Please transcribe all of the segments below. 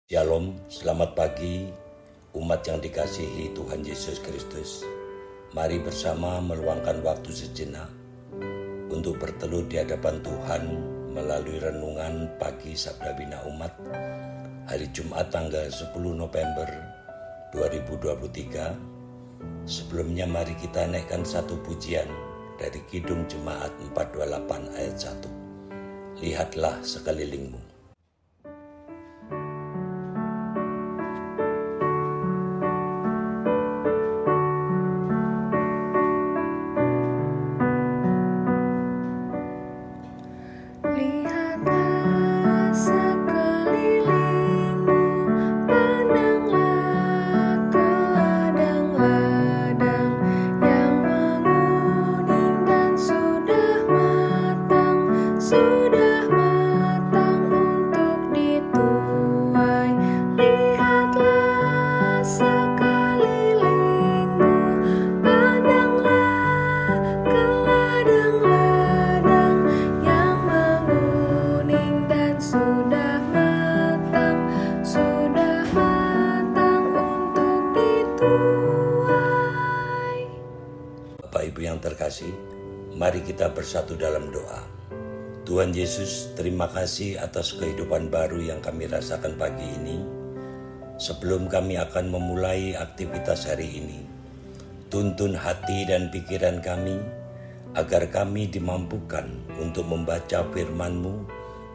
Shalom, selamat pagi umat yang dikasihi Tuhan Yesus Kristus. Mari bersama meluangkan waktu sejenak untuk berteduh di hadapan Tuhan melalui renungan pagi Sabda Bina Umat hari Jumat tanggal 10 November 2023. Sebelumnya mari kita naikkan satu pujian dari Kidung Jemaat 428 ayat 1. Lihatlah sekelilingmu. Bapak Ibu yang terkasih, mari kita bersatu dalam doa. Tuhan Yesus, terima kasih atas kehidupan baru yang kami rasakan pagi ini. Sebelum kami akan memulai aktivitas hari ini, tuntun hati dan pikiran kami agar kami dimampukan untuk membaca firman-Mu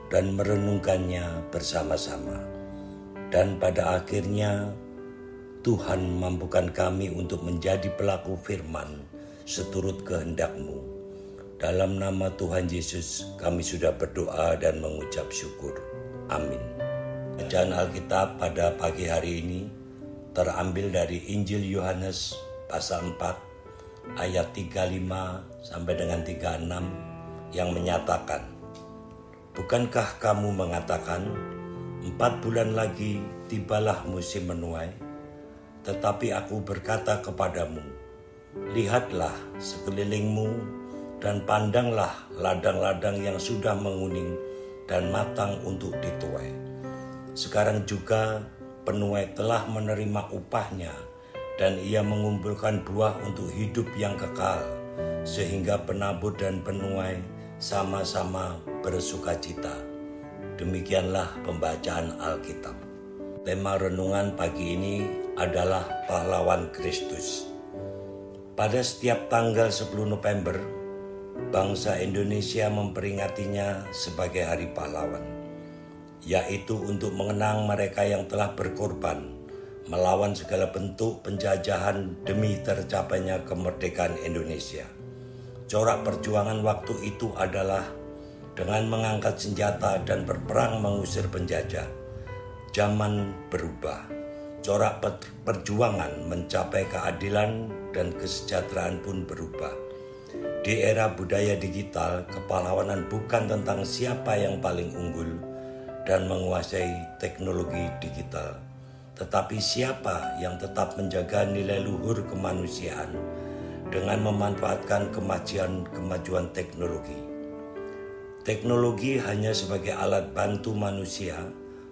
dan merenungkannya bersama-sama. Dan pada akhirnya Tuhan mampukan kami untuk menjadi pelaku firman seturut kehendak-Mu. Dalam nama Tuhan Yesus kami sudah berdoa dan mengucap syukur. Amin. Bacaan Alkitab pada pagi hari ini terambil dari Injil Yohanes pasal 4 ayat 35 sampai dengan 36 yang menyatakan, "Bukankah kamu mengatakan 4 bulan lagi tibalah musim menuai? Tetapi aku berkata kepadamu, lihatlah sekelilingmu dan pandanglah ladang-ladang yang sudah menguning dan matang untuk dituai. Sekarang juga penuai telah menerima upahnya dan ia mengumpulkan buah untuk hidup yang kekal, sehingga penabur dan penuai sama-sama bersukacita." Demikianlah pembacaan Alkitab. Tema renungan pagi ini adalah pahlawan Kristus. Pada setiap tanggal 10 November, bangsa Indonesia memperingatinya sebagai Hari Pahlawan, yaitu untuk mengenang mereka yang telah berkorban melawan segala bentuk penjajahan demi tercapainya kemerdekaan Indonesia. Corak perjuangan waktu itu adalah dengan mengangkat senjata dan berperang mengusir penjajah. Zaman berubah. Corak perjuangan mencapai keadilan dan kesejahteraan pun berubah. Di era budaya digital, kepahlawanan bukan tentang siapa yang paling unggul dan menguasai teknologi digital, tetapi siapa yang tetap menjaga nilai luhur kemanusiaan dengan memanfaatkan kemajuan teknologi. Teknologi hanya sebagai alat bantu manusia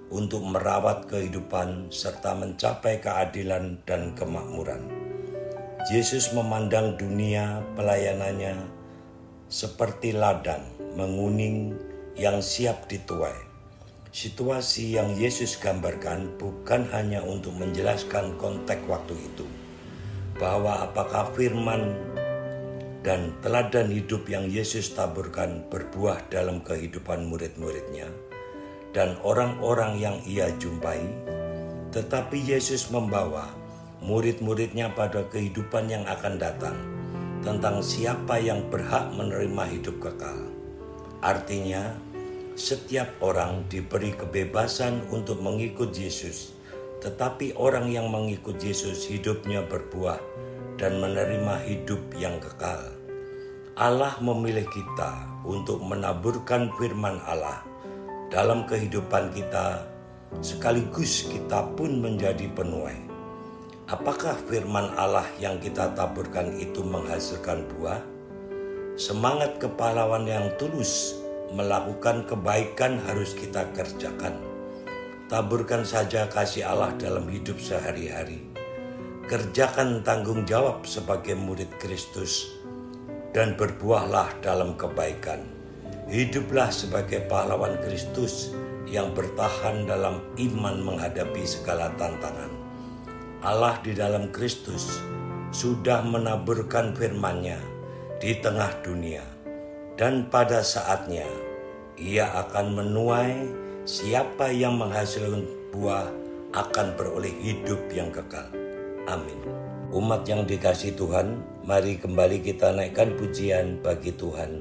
untuk merawat kehidupan serta mencapai keadilan dan kemakmuran. Yesus memandang dunia pelayanannya seperti ladang menguning yang siap dituai. Situasi yang Yesus gambarkan bukan hanya untuk menjelaskan konteks waktu itu, bahwa apakah firman dan teladan hidup yang Yesus taburkan berbuah dalam kehidupan murid-muridnya dan orang-orang yang ia jumpai, tetapi Yesus membawa murid-muridnya pada kehidupan yang akan datang tentang siapa yang berhak menerima hidup kekal. Artinya, setiap orang diberi kebebasan untuk mengikut Yesus, tetapi orang yang mengikut Yesus hidupnya berbuah dan menerima hidup yang kekal. Allah memilih kita untuk menaburkan firman Allah dalam kehidupan kita, sekaligus kita pun menjadi penuai. Apakah firman Allah yang kita taburkan itu menghasilkan buah? Semangat kepahlawan yang tulus melakukan kebaikan harus kita kerjakan. Taburkan saja kasih Allah dalam hidup sehari-hari. Kerjakan tanggung jawab sebagai murid Kristus dan berbuahlah dalam kebaikan. Hiduplah sebagai pahlawan Kristus yang bertahan dalam iman menghadapi segala tantangan. Allah di dalam Kristus sudah menaburkan firman-Nya di tengah dunia, dan pada saatnya Ia akan menuai. Siapa yang menghasilkan buah akan beroleh hidup yang kekal. Amin. Umat yang dikasihi Tuhan, mari kembali kita naikkan pujian bagi Tuhan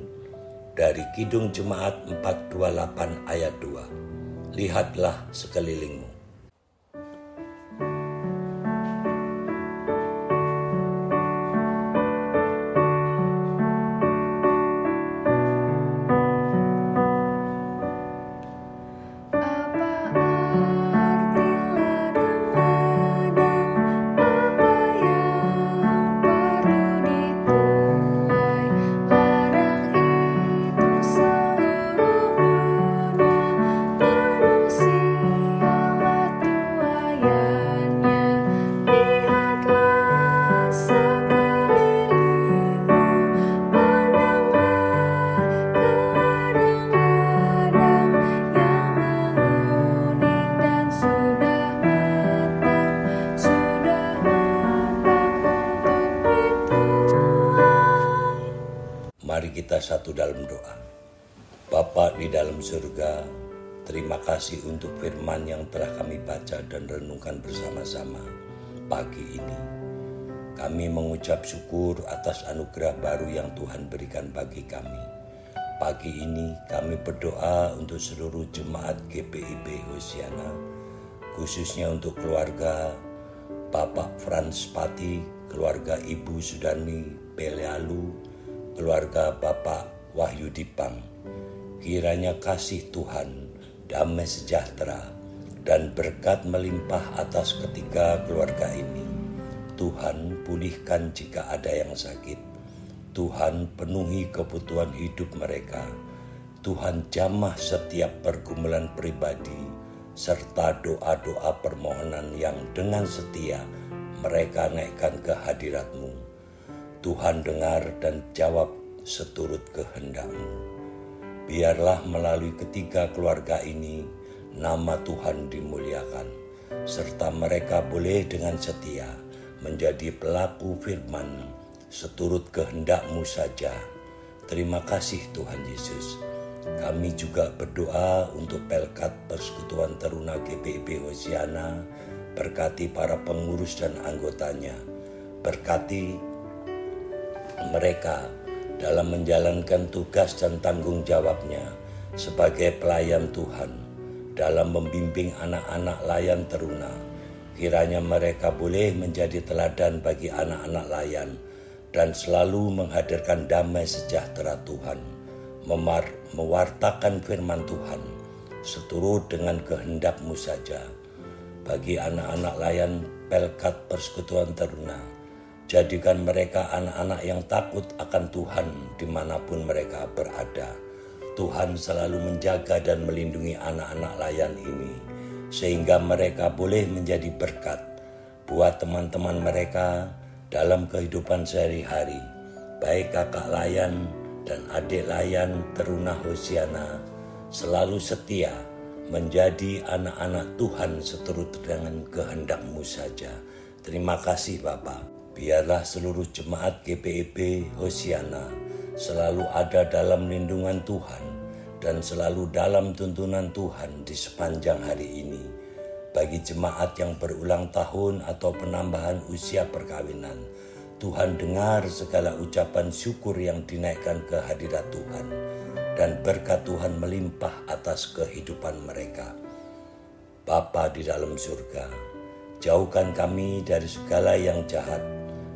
dari Kidung Jemaat 428 ayat 2. Lihatlah sekelilingmu. Mari kita satu dalam doa. Bapa di dalam surga, terima kasih untuk firman yang telah kami baca dan renungkan bersama-sama pagi ini. Kami mengucap syukur atas anugerah baru yang Tuhan berikan bagi kami. Pagi ini kami berdoa untuk seluruh jemaat GPIB Hosiana, khususnya untuk keluarga Bapak Frans Pati, keluarga Ibu Sudani Pelealu, keluarga Bapak Wahyu Dipang. Kiranya kasih Tuhan, damai sejahtera, dan berkat melimpah atas ketiga keluarga ini. Tuhan pulihkan jika ada yang sakit. Tuhan penuhi kebutuhan hidup mereka. Tuhan jamah setiap pergumulan pribadi, serta doa-doa permohonan yang dengan setia mereka naikkan ke hadirat-Mu. Tuhan dengar dan jawab seturut kehendak-Mu. Biarlah melalui ketiga keluarga ini nama Tuhan dimuliakan, serta mereka boleh dengan setia menjadi pelaku firman seturut kehendak-Mu saja. Terima kasih Tuhan Yesus. Kami juga berdoa untuk Pelkat Persekutuan Teruna GPIB Hosiana. Berkati para pengurus dan anggotanya. Berkati mereka dalam menjalankan tugas dan tanggung jawabnya sebagai pelayan Tuhan dalam membimbing anak-anak layan teruna. Kiranya mereka boleh menjadi teladan bagi anak-anak layan dan selalu menghadirkan damai sejahtera Tuhan, mewartakan firman Tuhan seturut dengan kehendak-Mu saja. Bagi anak-anak layan Pelkat Persekutuan Teruna, jadikan mereka anak-anak yang takut akan Tuhan dimanapun mereka berada. Tuhan selalu menjaga dan melindungi anak-anak layan ini, sehingga mereka boleh menjadi berkat buat teman-teman mereka dalam kehidupan sehari-hari. Baik kakak layan dan adik layan Teruna Hosiana selalu setia menjadi anak-anak Tuhan seturut dengan kehendak-Mu saja. Terima kasih Bapa. Biarlah seluruh jemaat GPIB Hosiana selalu ada dalam lindungan Tuhan dan selalu dalam tuntunan Tuhan di sepanjang hari ini. Bagi jemaat yang berulang tahun atau penambahan usia perkawinan, Tuhan dengar segala ucapan syukur yang dinaikkan ke hadirat Tuhan, dan berkat Tuhan melimpah atas kehidupan mereka. Bapa di dalam surga, jauhkan kami dari segala yang jahat,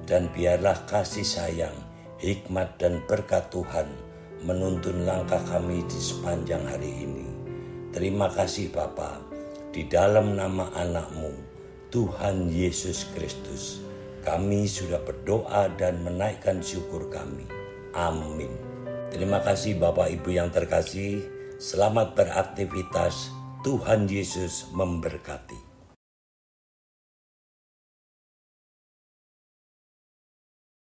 dan biarlah kasih sayang, hikmat dan berkat Tuhan menuntun langkah kami di sepanjang hari ini. Terima kasih Bapa, di dalam nama anak-Mu, Tuhan Yesus Kristus, kami sudah berdoa dan menaikkan syukur kami. Amin. Terima kasih Bapak Ibu yang terkasih. Selamat beraktivitas. Tuhan Yesus memberkati.